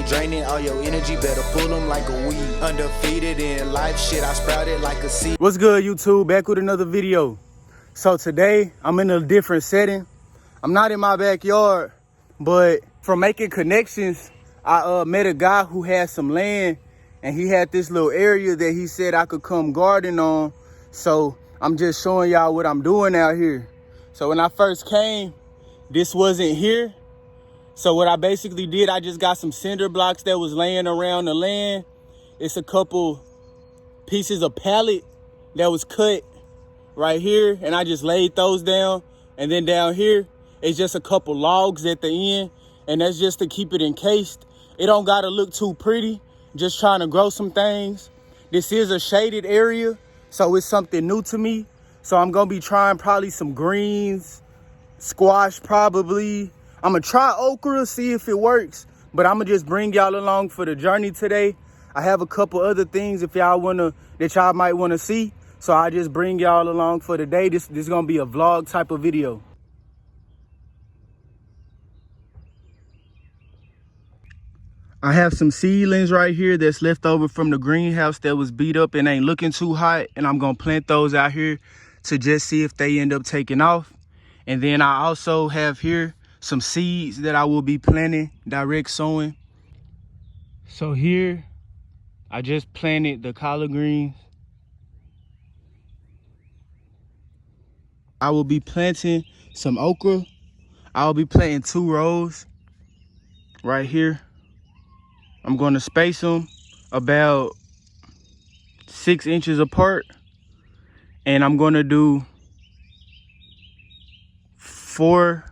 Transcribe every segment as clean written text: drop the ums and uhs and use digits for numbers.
draining all your energy, better pull them like a weed. Undefeated in life, shit, I sprouted like a seed. What's good, YouTube? Back with another video. So today, I'm in a different setting. I'm not in my backyard, but from making connections, I met a guy who had some land, and he had this little area that he said I could come garden on. So I'm just showing y'all what I'm doing out here. So when I first came, this wasn't here. So what I basically did, I just got some cinder blocks that was laying around the land. It's a couple pieces of pallet that was cut right here, and I just laid those down. And then down here, it's just a couple logs at the end, and that's just to keep it encased. It don't gotta look too pretty, just trying to grow some things. This is a shaded area, so it's something new to me. So I'm gonna be trying probably some greens, squash probably. I'm gonna try okra, see if it works, but I'm gonna just bring y'all along for the journey today. I have a couple other things that y'all might wanna see. So I just bring y'all along for the day. This is gonna be a vlog type of video. I have some seedlings right here that's left over from the greenhouse that was beat up and ain't looking too hot. And I'm gonna plant those out here to just see if they end up taking off. And then I also have here some seeds that I will be planting, direct sowing. So here, I just planted the collard greens. I will be planting some okra. I'll be planting 2 rows right here. I'm gonna space them about 6 inches apart. And I'm gonna do 4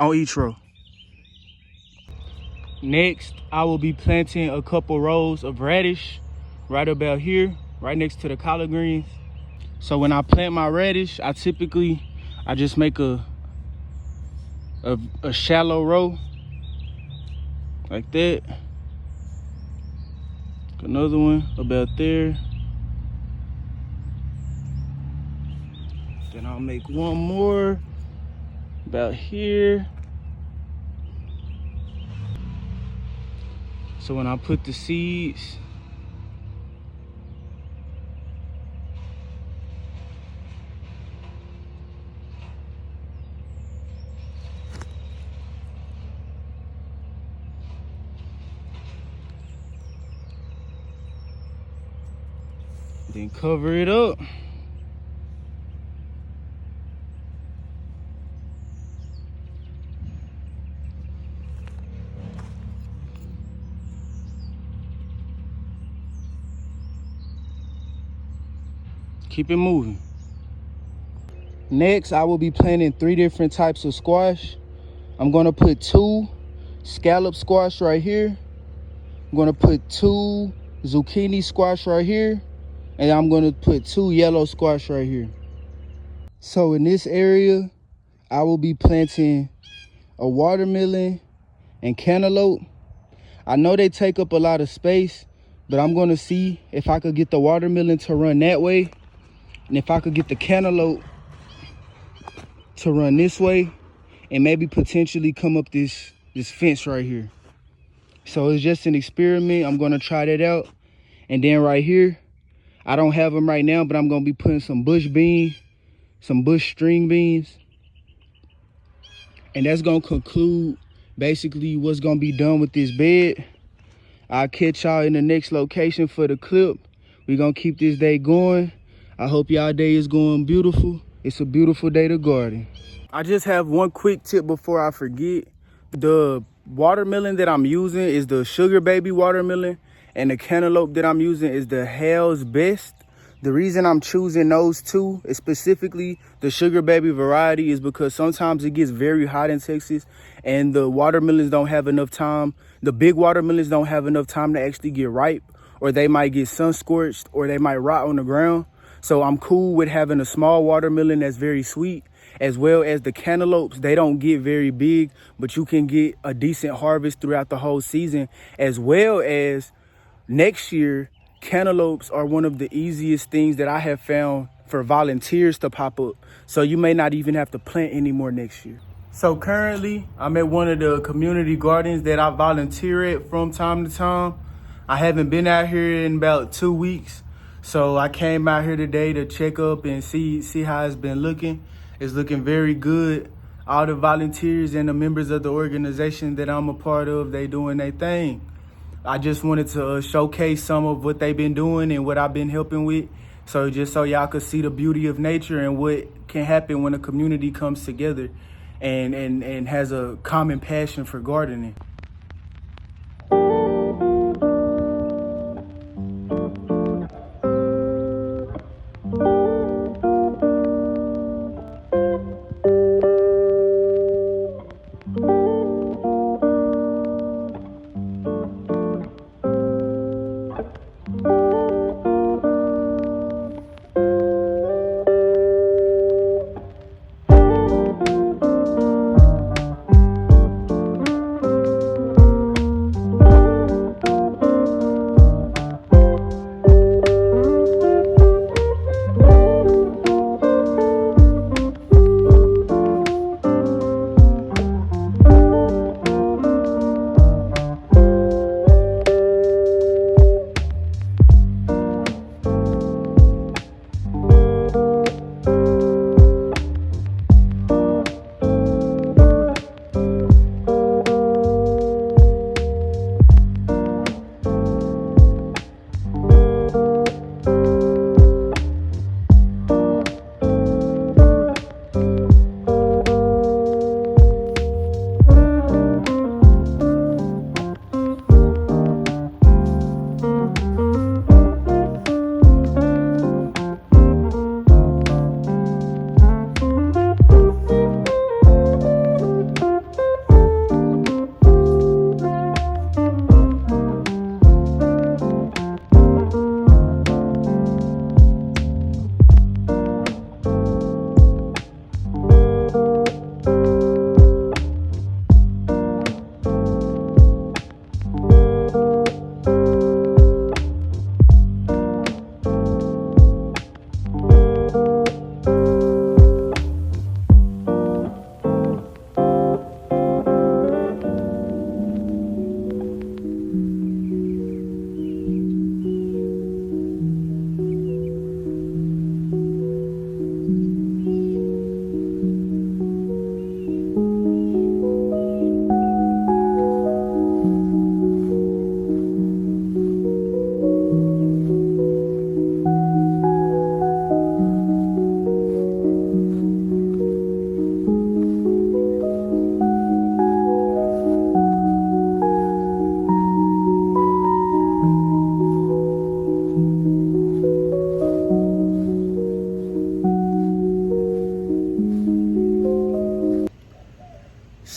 on each row. Next, I will be planting a couple rows of radish right about here, right next to the collard greens. So when I plant my radish, I just make a shallow row like that. Another one about there. Then I'll make one more about here. So when I put the seeds, then cover it up. Keep it moving. Next, I will be planting 3 different types of squash. I'm gonna put 2 scallop squash right here. I'm gonna put 2 zucchini squash right here. And I'm gonna put 2 yellow squash right here. So in this area, I will be planting a watermelon and cantaloupe. I know they take up a lot of space, but I'm gonna see if I could get the watermelon to run that way. And if I could get the cantaloupe to run this way, and maybe potentially come up this fence right here. So it's just an experiment. I'm gonna try that out. And then right here, I don't have them right now, but I'm gonna be putting some bush beans, some bush string beans. And that's gonna conclude basically what's gonna be done with this bed. I'll catch y'all in the next location for the clip. We're gonna keep this day going. I hope y'all day is going beautiful. It's a beautiful day to garden. I just have one quick tip before I forget. The watermelon that I'm using is the Sugar Baby watermelon, and the cantaloupe that I'm using is the Hell's Best. The reason I'm choosing those 2, specifically the Sugar Baby variety, is because sometimes it gets very hot in Texas and the watermelons don't have enough time. The big watermelons don't have enough time to actually get ripe, or they might get sun scorched, or they might rot on the ground. So I'm cool with having a small watermelon that's very sweet, as well as the cantaloupes. They don't get very big, but you can get a decent harvest throughout the whole season. As well as next year, cantaloupes are one of the easiest things that I have found for volunteers to pop up. So you may not even have to plant anymore next year. So currently, I'm at one of the community gardens that I volunteer at from time to time. I haven't been out here in about 2 weeks. So I came out here today to check up and see how it's been looking. It's looking very good. All the volunteers and the members of the organization that I'm a part of, they doing their thing. I just wanted to showcase some of what they've been doing and what I've been helping with. So just so y'all could see the beauty of nature and what can happen when a community comes together and has a common passion for gardening.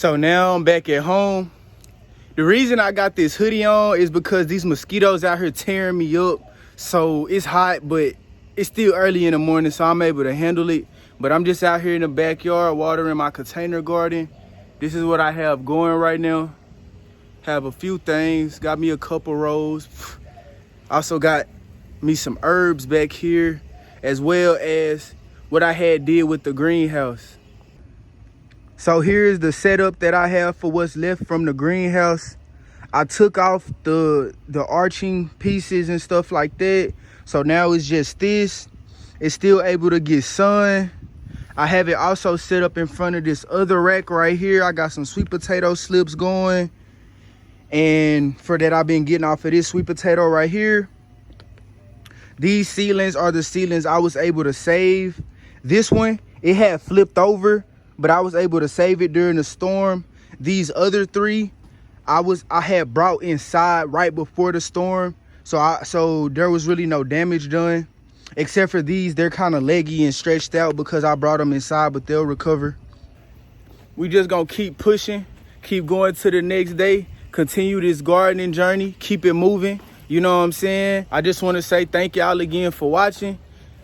So now I'm back at home. The reason I got this hoodie on is because these mosquitoes out here tearing me up. So it's hot, but it's still early in the morning, so I'm able to handle it. But I'm just out here in the backyard watering my container garden. This is what I have going right now. Have a few things, got me a couple rows. Also got me some herbs back here, as well as what I had did with the greenhouse. So here's the setup that I have for what's left from the greenhouse. I took off the arching pieces and stuff like that. So now it's just this. It's still able to get sun. I have it also set up in front of this other rack right here. I got some sweet potato slips going. And for that, I've been getting off of this sweet potato right here. These seedlings are the seedlings I was able to save. This one, it had flipped over, but I was able to save it during the storm. These other three, I had brought inside right before the storm. So there was really no damage done. Except for these, they're kind of leggy and stretched out because I brought them inside, but they'll recover. We just gonna keep pushing, keep going to the next day, continue this gardening journey, keep it moving. You know what I'm saying? I just want to say thank y'all again for watching.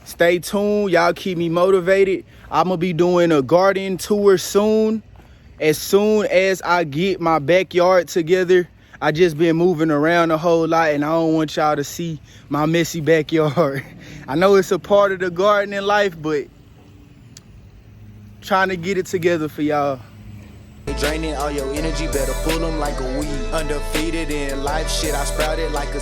Stay tuned. Y'all keep me motivated. I'm going to be doing a garden tour soon. As soon as I get my backyard together. I just been moving around a whole lot and I don't want y'all to see my messy backyard. I know it's a part of the gardening life, but trying to get it together for y'all. Draining all your energy, better pull them like a weed. Undefeated in life, shit, I sprouted like a